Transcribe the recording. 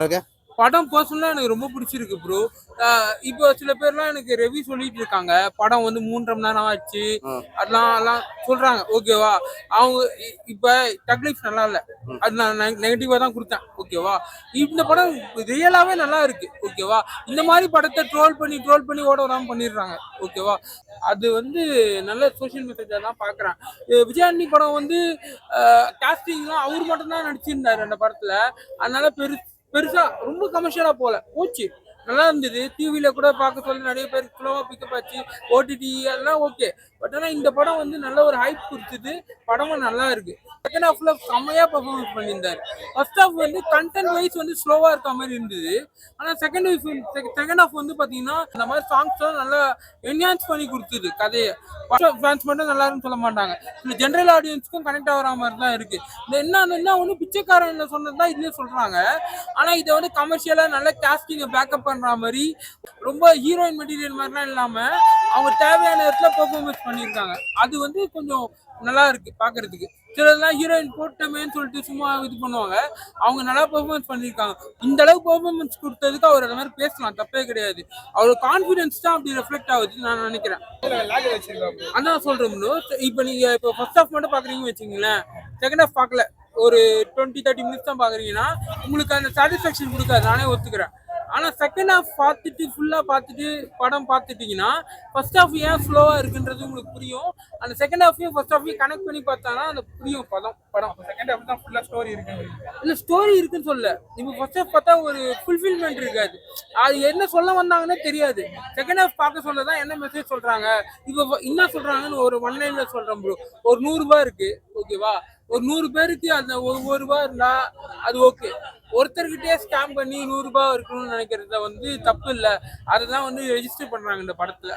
Okay. படம் பர்சனலா எனக்கு ரொம்ப பிடிச்சிருக்கு ப்ரோ. இப்போ சில பேர்லாம் எனக்கு ரிவ்யூ சொல்லிட்டு இருக்காங்க. படம் வந்து 3 1/2 மணி நேரம் ஆச்சு. அதெல்லாம் சொல்றாங்க. ஓகேவா? அவங்க இப்ப டக் லைஃப் நல்லா இல்ல. அது நான் நெகட்டிவா தான் குடுத்தேன். ஓகேவா? இந்த படம் ரியலாவே நல்லா இருக்கு. ஓகேவா? இந்த மாதிரி படத்தை ட்ரோல் பண்ணி ஓட விடாம பண்ணிடுறாங்க. ஓகேவா? அது வந்து நல்ல சோஷியல் மெசேஜா தான் பாக்குறேன். விஜயாண்டி படம் வந்து காஸ்டிங்லாம் அவர் மட்டும் தான் நடிச்சிருந்தாரு அந்த படத்துல. அதனால பெருசா ரொம்ப கமர்ஷியலா போச்சு. நல்லா இருந்தது. டிவில கூட பார்க்க சொல்ல நிறைய பேர் ஸ்லோவா பிக்கப் ஆச்சு. ஓடிடி எல்லாம் ஓகே. பட் ஆனா இந்த படம் வந்து நல்ல ஒரு ஹைப் கொடுத்தது. படமும் நல்லா இருக்கு. செகண்ட் ஹாஃப்ல செம்மையா பெர்ஃபார்மன்ஸ் பண்ணியிருந்தாரு. ஃபர்ஸ்ட் ஹாஃப் வந்து கண்டென்ட் வைஸ் வந்து ஸ்லோவா இருக்க மாதிரி இருந்தது. ஆனா செகண்ட் ஹாஃப் வந்து பாத்தீங்கன்னா இந்த மாதிரி சாங்ஸ் நல்லா என்ஹான்ஸ் பண்ணி கொடுத்தது கதையை. ஃபேன்ஸ் மட்டும் நல்லா இருக்குன்னு சொல்ல மாட்டாங்க. இந்த ஜென்ரல் ஆடியன்ஸ்க்கும் கனெக்ட் ஆகிற மாதிரி தான் இருக்கு. இந்த என்ன ஒன்று பிச்சைக்காரன் சொன்னதுதான் இதுலயே சொல்றாங்க. ஆனா இதை வந்து கமர்ஷியலா நல்ல காஸ்டிங் பேக்கப் பண்ற மாதிரி ரொம்ப ஹீரோயின் மெட்டீரியல் மாதிரிலாம் இல்லாம அவங்க தேவையான இடத்துல பெர்ஃபார்மன்ஸ் பண்ணியிருக்காங்க. அது வந்து கொஞ்சம் நல்லா இருக்கு பாக்குறதுக்கு. சிலதெல்லாம் ஹீரோயின் போட்டமேன்னு சொல்லிட்டு சும்மா இது பண்ணுவாங்க. அவங்க நல்லா பெர்ஃபார்மன்ஸ் பண்ணியிருக்காங்க. இந்த அளவுக்கு பெர்ஃபார்மன்ஸ் கொடுத்ததுக்கு அவர் அந்த மாதிரி பேசலாம், தப்பே கிடையாது. அவரோட கான்ஃபிடன்ஸ் தான் அப்படி ரெஃப்ளெக்ட் ஆகுதுன்னு நான் நினைக்கிறேன். அதான் சொல்றேன். இப்போ நீங்க இப்போ ஃபர்ஸ்ட் ஹாஃப் மட்டும் பாக்குறீங்கன்னு வச்சுங்களேன், செகண்ட் ஹாஃப் பார்க்கல, ஒரு 20-30 மினிட்ஸ் தான் பாக்குறீங்கன்னா உங்களுக்கு அந்த சாட்டிஸ்ஃபேக்ஷன் கொடுக்காது, நானே ஒத்துக்கிறேன். ஆனா செகண்ட் ஹாஃப் பார்த்துட்டு ஃபுல்லா பார்த்துட்டு படம் பார்த்துட்டீங்கன்னா ஃபர்ஸ்ட் ஹாஃப் ஏன் ஸ்லோவா இருக்குன்றது உங்களுக்கு புரியும். அந்த செகண்ட் ஹாஃபையும் ஃபர்ஸ்ட் ஹாஃபையும் கனெக்ட் பண்ணி பார்த்தானா அந்த புரியும் படம் செகண்ட் ஹாஃப் தான் ஃபுல்லா ஸ்டோரி இருக்கு. இல்ல ஸ்டோரி இருக்குன்னு சொல்ல, இப்போ ஃபர்ஸ்ட் ஹாஃப் பார்த்தா ஒரு ஃபுல்ஃபில்மெண்ட் இருக்காது. அது என்ன சொல்ல வந்தாங்கன்னே தெரியாது. செகண்ட் ஹாஃப் பார்க்க சொல்லதான் என்ன மெசேஜ் சொல்றாங்க, இப்போ என்ன சொல்றாங்கன்னு ஒரு ஒன் லைன்ல சொல்றேன் ப்ரோ. ஒரு 100 ரூபாய் இருக்கு. ஓகேவா? ஒரு 100 பேருக்கு அந்த ஒரு ரூபாய் இருந்தா அது ஓகே. ஒருத்தர்கிட்டயே ஸ்கேம் பண்ணி 100 ரூபாய் இருக்கணும்னு நினைக்கிறத வந்து தப்பு இல்லை. அதை தான் வந்து ரெஜிஸ்டர் பண்றாங்க இந்த படத்துல.